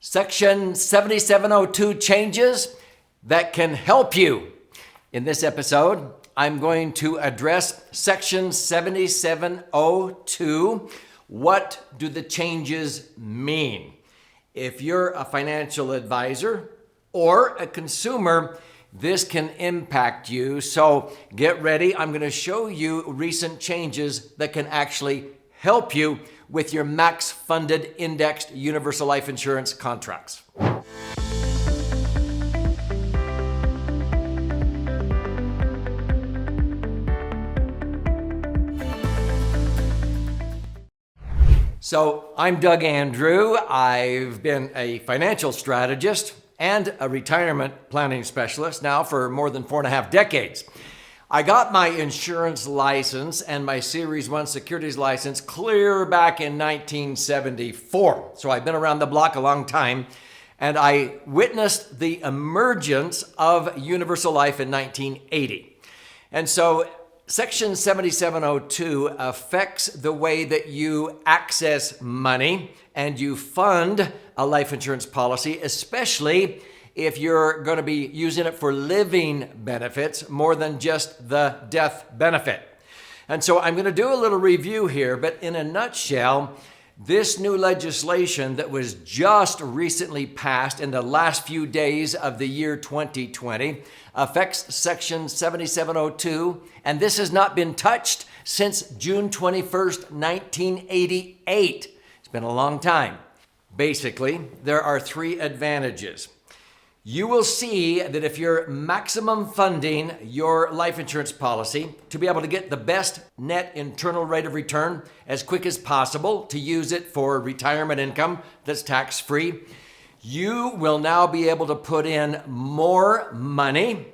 Section 7702 changes that can help you. In this episode, I'm going to address Section 7702. What do the changes mean? If you're a financial advisor or a consumer, this can impact you. So get ready. I'm going to show you recent changes that can actually help you with your max funded indexed universal life insurance contracts. So I'm Doug Andrew. I've been a financial strategist and a retirement planning specialist now for more than 4.5 decades. I got my insurance license and my Series 1 securities license clear back in 1974. So I've been around the block a long time, and I witnessed the emergence of universal life in 1980. And so Section 7702 affects the way that you access money and you fund a life insurance policy, especially if you're going to be using it for living benefits more than just the death benefit. And so I'm going to do a little review here, but in a nutshell, this new legislation that was just recently passed in the last few days of the year 2020 affects Section 7702, and this has not been touched since June 21st, 1988. It's been a long time. Basically, there are 3 advantages. You will see that if you're maximum funding your life insurance policy to be able to get the best net internal rate of return as quick as possible to use it for retirement income that's tax-free, you will now be able to put in more money.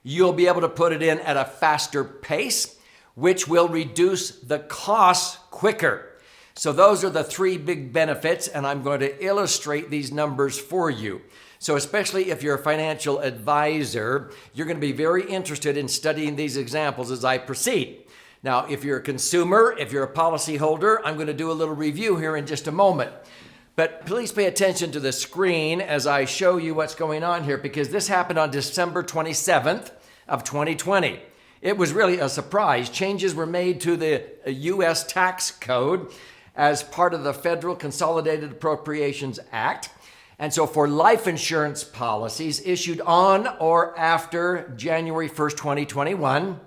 You'll be able to put it in at a faster pace, which will reduce the costs quicker. So those are the 3 big benefits, and I'm going to illustrate these numbers for you. So especially if you're a financial advisor, you're going to be very interested in studying these examples as I proceed. Now, if you're a consumer, if you're a policyholder, I'm going to do a little review here in just a moment. But please pay attention to the screen as I show you what's going on here, because this happened on December 27th of 2020. It was really a surprise. Changes were made to the U.S. tax code as part of the Federal Consolidated Appropriations Act. And so for life insurance policies issued on or after January 1st, 2021,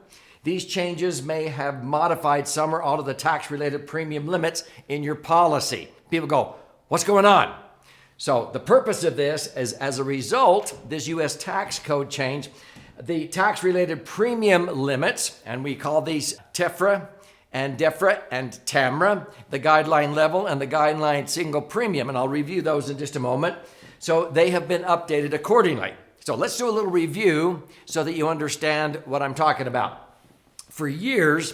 these changes may have modified some or all of the tax-related premium limits in your policy. People go, what's going on? So the purpose of this is, as a result, this U.S. tax code change, the tax-related premium limits, and we call these TEFRA and Defra and TAMRA, the guideline level and the guideline single premium, and I'll review those in just a moment. So they have been updated accordingly. So let's do a little review so that you understand what I'm talking about. For years,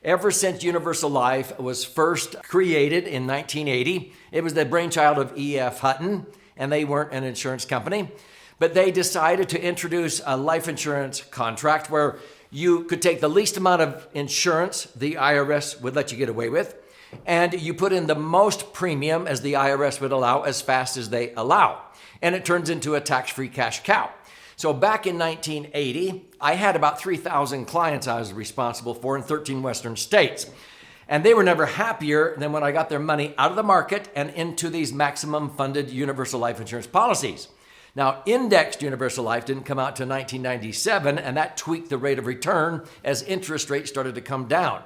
ever since Universal Life was first created in 1980, it was the brainchild of E.F. Hutton, and they weren't an insurance company, but they decided to introduce a life insurance contract where you could take the least amount of insurance the IRS would let you get away with, and you put in the most premium as the IRS would allow as fast as they allow. And it turns into a tax-free cash cow. So back in 1980, I had about 3,000 clients I was responsible for in 13 Western states. And they were never happier than when I got their money out of the market and into these maximum funded universal life insurance policies. Now, indexed universal life didn't come out till 1997, and that tweaked the rate of return as interest rates started to come down.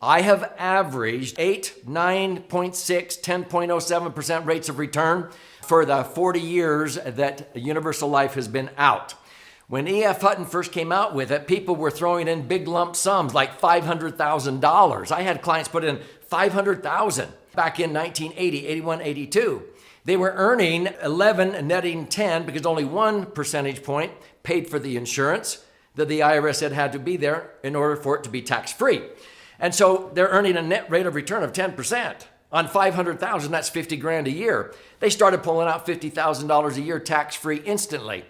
I have averaged 8, 9.6, 10.07% rates of return for the 40 years that universal life has been out. When E.F. Hutton first came out with it, people were throwing in big lump sums like $500,000. I had clients put in $500,000 back in 1980, 81, 82. They were earning 11, netting 10, because only 1 percentage point paid for the insurance that the IRS had to be there in order for it to be tax-free. And so they're earning a net rate of return of 10%. On $500,000, that's $50,000 a year. They started pulling out $50,000 a year tax-free instantly.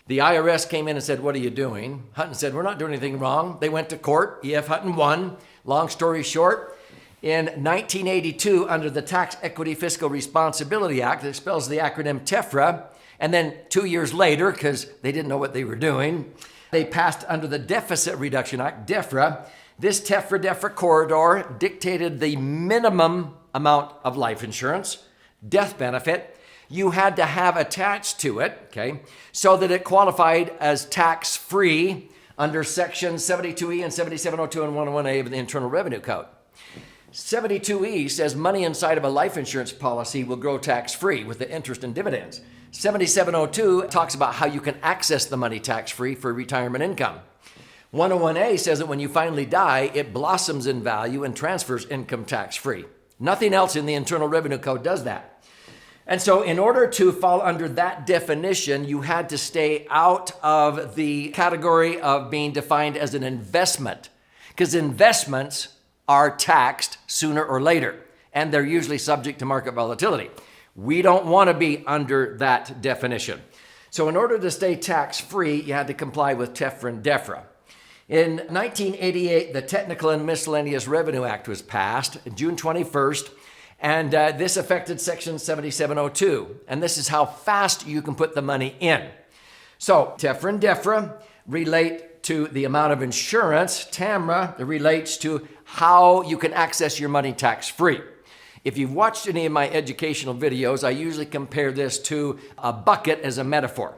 The IRS came in and said, what are you doing? Hutton said, we're not doing anything wrong. They went to court. E.F. Hutton won. Long story short, In 1982, under the Tax Equity Fiscal Responsibility Act, it spells the acronym TEFRA, and then 2 years later, because they didn't know what they were doing, they passed under the Deficit Reduction Act, Defra. This TEFRA-DEFRA corridor dictated the minimum amount of life insurance, death benefit, you had to have attached to it, okay, so that it qualified as tax-free under Section 72E and 7702 and 101A of the Internal Revenue Code. 72E says money inside of a life insurance policy will grow tax-free with the interest and dividends. 7702 talks about how you can access the money tax-free for retirement income. 101A says that when you finally die, it blossoms in value and transfers income tax-free. Nothing else in the Internal Revenue Code does that. And so in order to fall under that definition, you had to stay out of the category of being defined as an investment, because investments are taxed sooner or later, and they're usually subject to market volatility. We don't want to be under that definition. So in order to stay tax-free, you had to comply with TEFRA and Defra. In 1988, the Technical and Miscellaneous Revenue Act was passed, June 21st, and this affected Section 7702. And this is how fast you can put the money in. So TEFRA and Defra relate to the amount of insurance. TAMRA relates to how you can access your money tax-free. If you've watched any of my educational videos, I usually compare this to a bucket as a metaphor.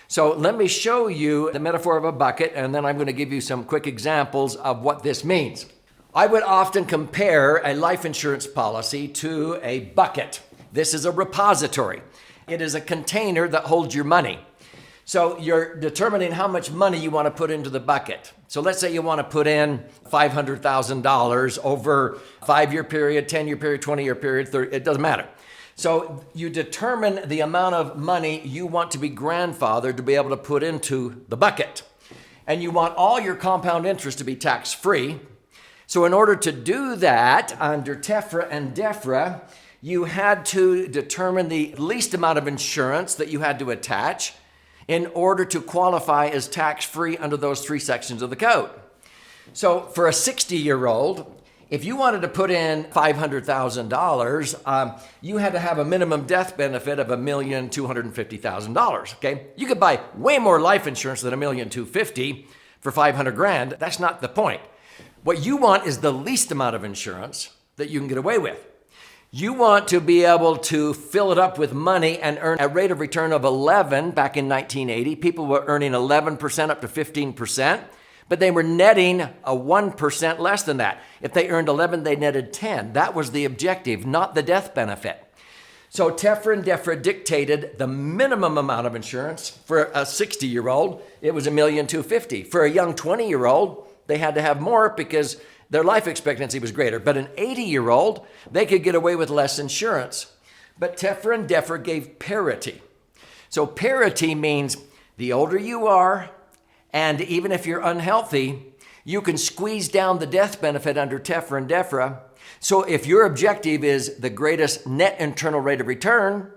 So let me show you the metaphor of a bucket, and then I'm going to give you some quick examples of what this means. I would often compare a life insurance policy to a bucket. This is a repository. It is a container that holds your money. So you're determining how much money you want to put into the bucket. So let's say you want to put in $500,000 over a 5-year period, 10-year period, 20-year period, 30, it doesn't matter. So you determine the amount of money you want to be grandfathered to be able to put into the bucket. And you want all your compound interest to be tax-free. So in order to do that, under TEFRA and Defra, you had to determine the least amount of insurance that you had to attach in order to qualify as tax-free under those 3 sections of the code. So for a 60-year-old, if you wanted to put in $500,000, you had to have a minimum death benefit of $1,250,000, okay? You could buy way more life insurance than $1,250,000 for $500,000. That's not the point. What you want is the least amount of insurance that you can get away with. You want to be able to fill it up with money and earn a rate of return of 11 back in 1980. People were earning 11% up to 15%, but they were netting a 1% less than that. If they earned 11, they netted 10. That was the objective, not the death benefit. So TEFRA and Defra dictated the minimum amount of insurance. For a 60-year-old, it was $1,250,000. For a young 20-year-old, they had to have more because their life expectancy was greater. But an 80-year-old, they could get away with less insurance. But TEFRA and Defra gave parity. So parity means the older you are, and even if you're unhealthy, you can squeeze down the death benefit under TEFRA and Defra. So if your objective is the greatest net internal rate of return,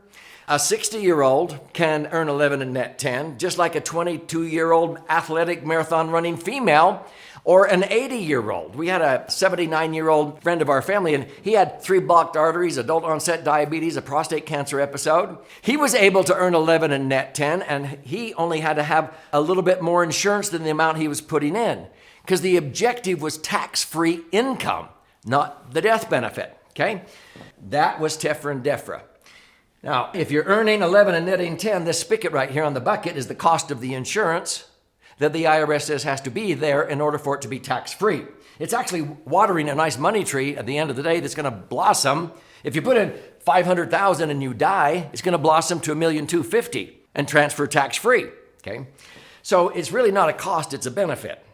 a 60-year-old can earn 11 and net 10, just like a 22-year-old athletic marathon running female or an 80-year-old. We had a 79-year-old friend of our family, and he had 3 blocked arteries, adult onset diabetes, a prostate cancer episode. He was able to earn 11 and net 10, and he only had to have a little bit more insurance than the amount he was putting in, because the objective was tax-free income, not the death benefit, okay? That was TEFRA and Defra. Now, if you're earning 11 and netting 10, this spigot right here on the bucket is the cost of the insurance that the IRS says has to be there in order for it to be tax-free. It's actually watering a nice money tree at the end of the day that's going to blossom. If you put in $500,000 and you die, it's going to blossom to $1,250,000 and transfer tax-free, okay? So it's really not a cost, it's a benefit.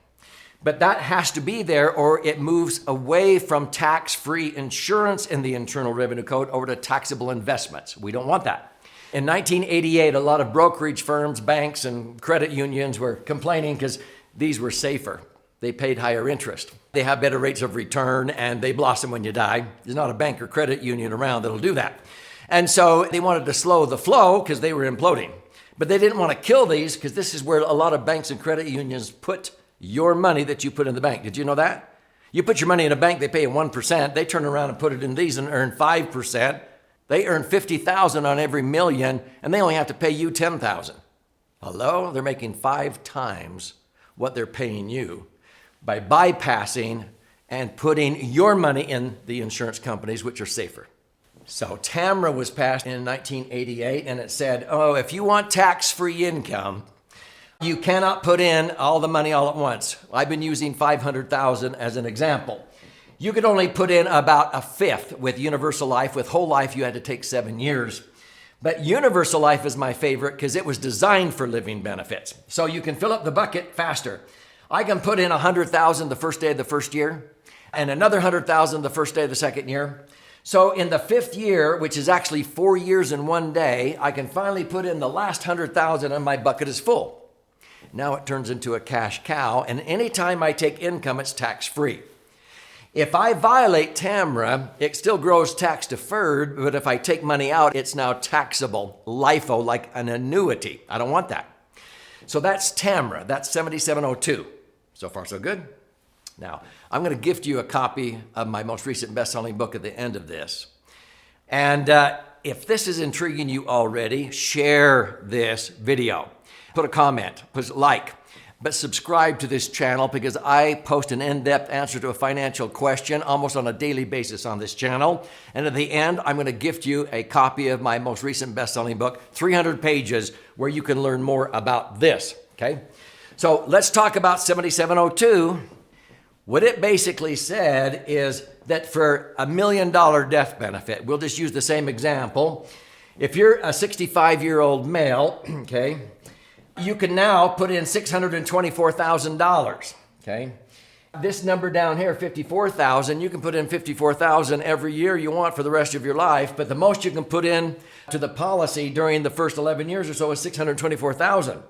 But that has to be there or it moves away from tax-free insurance in the Internal Revenue Code over to taxable investments. We don't want that. In 1988, a lot of brokerage firms, banks, and credit unions were complaining because these were safer. They paid higher interest. They have better rates of return and they blossom when you die. There's not a bank or credit union around that'll do that. And so they wanted to slow the flow because they were imploding. But they didn't want to kill these because this is where a lot of banks and credit unions put your money that you put in the bank. Did you know that? You put your money in a bank, they pay you 1%. They turn around and put it in these and earn 5%. They earn $50,000 on every million, and they only have to pay you $10,000. Hello? They're making 5 times what they're paying you by bypassing and putting your money in the insurance companies, which are safer. So TAMRA was passed in 1988, and it said, oh, if you want tax-free income, you cannot put in all the money all at once. I've been using $500,000 as an example. You could only put in about a fifth with universal life. With whole life, you had to take 7 years. But universal life is my favorite because it was designed for living benefits. So you can fill up the bucket faster. I can put in $100,000 the first day of the first year and another $100,000 the first day of the second year. So in the 5th year, which is actually 4 years and 1 day, I can finally put in the last $100,000 and my bucket is full. Now it turns into a cash cow, and anytime I take income, it's tax-free. If I violate TAMRA, it still grows tax deferred, but if I take money out, it's now taxable, LIFO, like an annuity. I don't want that. So that's TAMRA, that's 7702. So far, so good. Now, I'm going to gift you a copy of my most recent best-selling book at the end of this. And if this is intriguing you already, share this video. Put a comment, put a like, but subscribe to this channel because I post an in-depth answer to a financial question almost on a daily basis on this channel. And at the end, I'm going to gift you a copy of my most recent best-selling book, 300 pages, where you can learn more about this, okay? So let's talk about 7702. What it basically said is that for $1 million death benefit, we'll just use the same example. If you're a 65-year-old male, okay, you can now put in $624,000, okay? This number down here, $54,000, you can put in $54,000 every year you want for the rest of your life, but the most you can put in to the policy during the first 11 years or so is $624,000.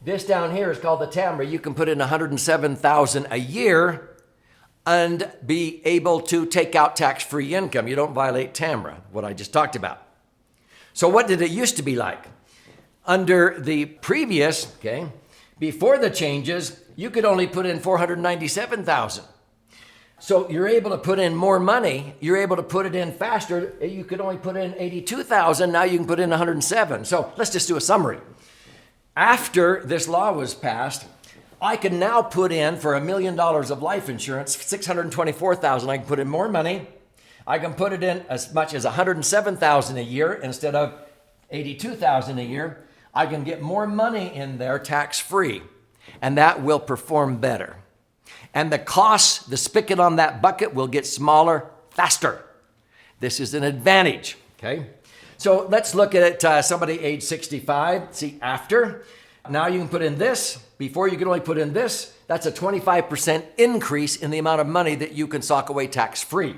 This down here is called the TAMRA. You can put in $107,000 a year and be able to take out tax-free income. You don't violate TAMRA, what I just talked about. So what did it used to be like? Under the previous, okay, before the changes, you could only put in $497,000. So you're able to put in more money. You're able to put it in faster. You could only put in $82,000. Now you can put in $107,000. So let's just do a summary. After this law was passed, I can now put in for $1 million of life insurance, $624,000. I can put in more money. I can put it in as much as $107,000 a year instead of $82,000 a year. I can get more money in there tax-free, and that will perform better. And the costs, the spigot on that bucket will get smaller faster. This is an advantage, okay? So let's look at somebody age 65. See, after. Now you can put in this. Before you could only put in this. That's a 25% increase in the amount of money that you can sock away tax-free.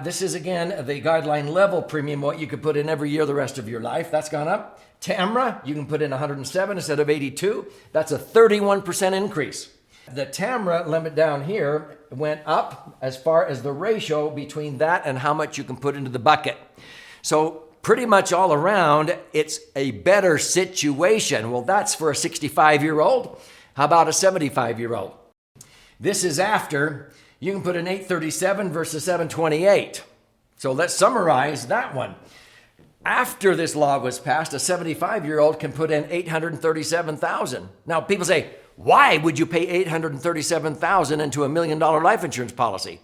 This is, again, the guideline level premium, what you could put in every year the rest of your life. That's gone up. TAMRA, you can put in 107 instead of 82. That's a 31% increase. The TAMRA limit down here went up as far as the ratio between that and how much you can put into the bucket. So pretty much all around, it's a better situation. Well, that's for a 65-year-old. How about a 75-year-old? This is after. You can put in 837 versus 728. So let's summarize that one. After this law was passed, a 75-year-old can put in $837,000. Now, people say, why would you pay $837,000 into $1 million life insurance policy?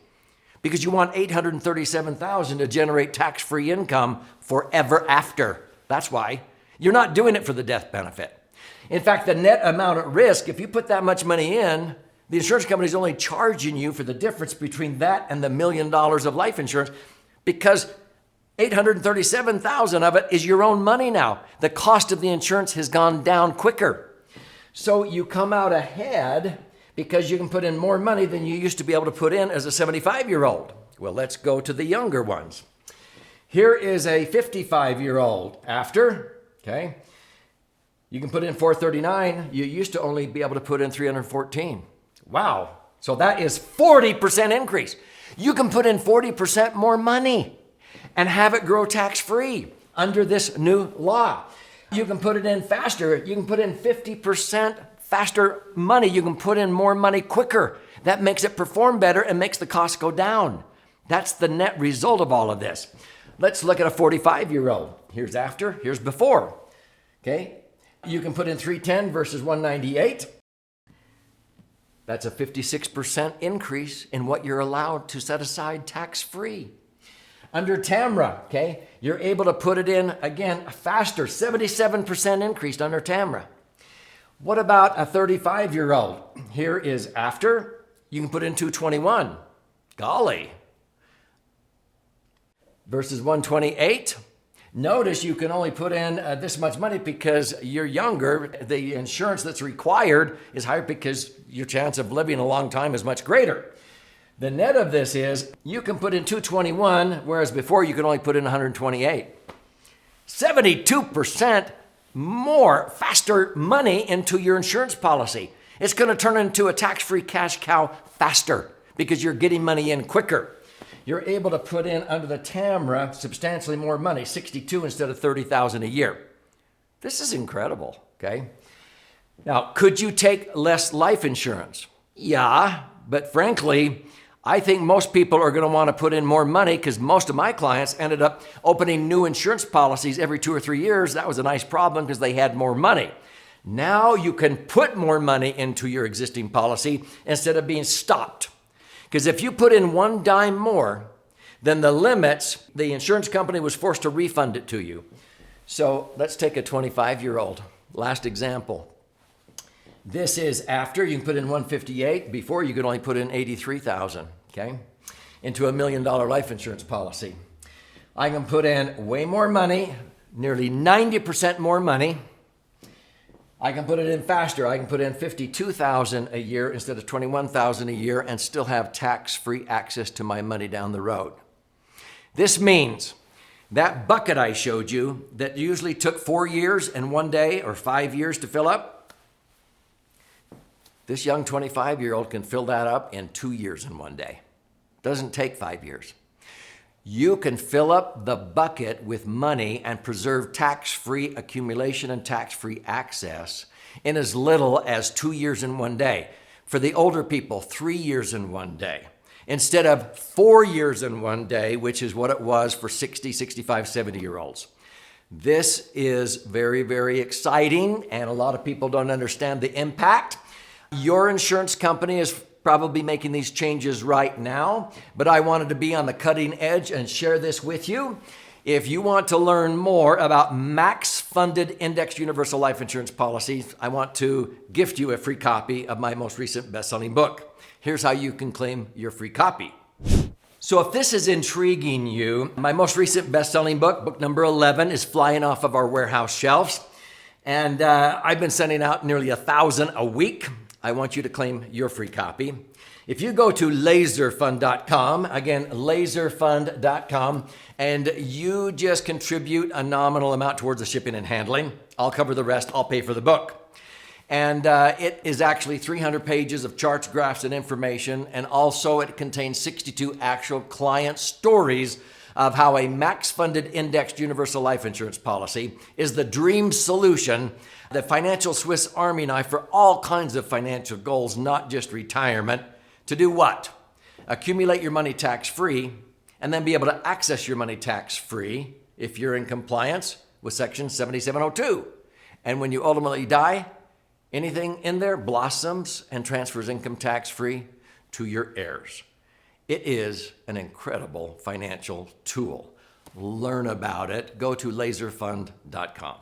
Because you want $837,000 to generate tax-free income forever after. That's why. You're not doing it for the death benefit. In fact, the net amount at risk, if you put that much money in, the insurance company is only charging you for the difference between that and the $1 million of life insurance because $837,000 of it is your own money now. The cost of the insurance has gone down quicker. So you come out ahead because you can put in more money than you used to be able to put in as a 75-year-old. Well, let's go to the younger ones. Here is a 55-year-old after, okay? You can put in 439. You used to only be able to put in 314. Wow. So that is 40% increase. You can put in 40% more money and have it grow tax-free under this new law. You can put it in faster. You can put in 50% faster money. You can put in more money quicker. That makes it perform better and makes the cost go down. That's the net result of all of this. Let's look at a 45-year-old. Here's after, here's before. Okay? You can put in 310 versus 198. That's a 56% increase in what you're allowed to set aside tax-free. Under TAMRA, okay, you're able to put it in, again, faster, 77% increased under TAMRA. What about a 35-year-old? Here is after. You can put in 221. Golly. Versus 128. Notice you can only put in this much money because you're younger. The insurance that's required is higher because your chance of living a long time is much greater. The net of this is you can put in 221, whereas before you could only put in 128. 72% more, faster money into your insurance policy. It's going to turn into a tax-free cash cow faster because you're getting money in quicker. You're able to put in under the TAMRA substantially more money, 62 instead of 30,000 a year. This is incredible, okay? Now, could you take less life insurance? Yeah, but frankly, I think most people are going to want to put in more money because most of my clients ended up opening new insurance policies every 2 or 3 years. That was a nice problem because they had more money. Now you can put more money into your existing policy instead of being stopped. Because if you put in one dime more than the limits, the insurance company was forced to refund it to you. So let's take a 25-year-old. Last example. This is after. You can put in 158. Before, you could only put in 83,000, okay, into $1 million life insurance policy. I can put in way more money, nearly 90% more money. I can put it in faster. I can put in 52,000 a year instead of 21,000 a year and still have tax-free access to my money down the road. This means that bucket I showed you that usually took 4 years and 1 day or 5 years to fill up, this young 25-year-old can fill that up in 2 years and 1 day. Doesn't take 5 years. You can fill up the bucket with money and preserve tax-free accumulation and tax-free access in as little as 2 years and 1 day. For the older people, 3 years and 1 day. Instead of 4 years and 1 day, which is what it was for 60, 65, 70-year-olds. This is very, very exciting, and a lot of people don't understand the impact. Your insurance company is probably making these changes right now, but I wanted to be on the cutting edge and share this with you. If you want to learn more about max-funded indexed universal life insurance policies, I want to gift you a free copy of my most recent best-selling book. Here's how you can claim your free copy. So if this is intriguing you, my most recent best-selling book, book number 11, is flying off of our warehouse shelves. And I've been sending out nearly 1,000 a week. I want you to claim your free copy. If you go to laserfund.com, again, laserfund.com, and you just contribute a nominal amount towards the shipping and handling, I'll cover the rest, I'll pay for the book. And it is actually 300 pages of charts, graphs, and information, and also it contains 62 actual client stories of how a max-funded indexed universal life insurance policy is the dream solution, the financial Swiss Army knife for all kinds of financial goals, not just retirement. To do what? Accumulate your money tax-free and then be able to access your money tax-free if you're in compliance with Section 7702. And when you ultimately die, anything in there blossoms and transfers income tax-free to your heirs. It is an incredible financial tool. Learn about it. Go to laserfund.com.